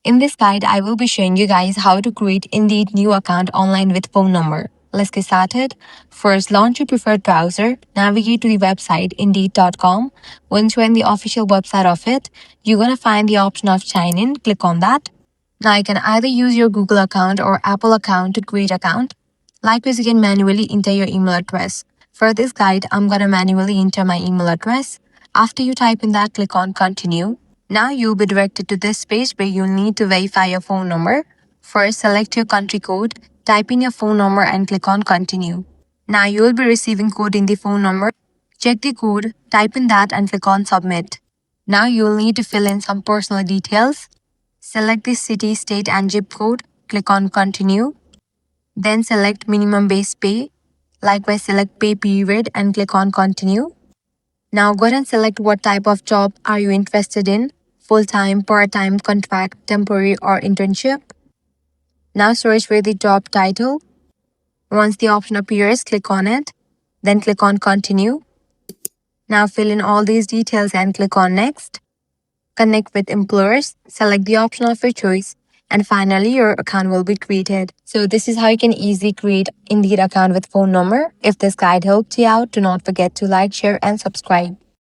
In this guide, I will be showing you guys how to create Indeed new account online with phone number. Let's get started. First, launch your preferred browser. Navigate to the website indeed.com. Once you're in the official website of it, you're gonna find the option of sign in. Click on that. Now you can either use your Google account or Apple account to create account. Likewise, you can manually enter your email address. For this guide, I'm gonna manually enter my email address. After you type in that, click on continue. Now you'll be directed to this page where you'll need to verify your phone number. First, select your country code, type in your phone number and click on continue. Now you will be receiving code in the phone number. Check the code, type in that and click on submit. Now you will need to fill in some personal details. Select the city, state and zip code, click on continue. Then select minimum base pay. Likewise, select pay period and click on continue. Now go ahead and select what type of job are you interested in, full-time, part-time, contract, temporary or internship. Now search for the job title. Once the option appears, click on it, then click on continue. Now fill in all these details and click on next. Connect with employers, select the option of your choice, and finally your account will be created. So this is how you can easily create Indeed account with phone number. If this guide helped you out, do not forget to like, share and subscribe.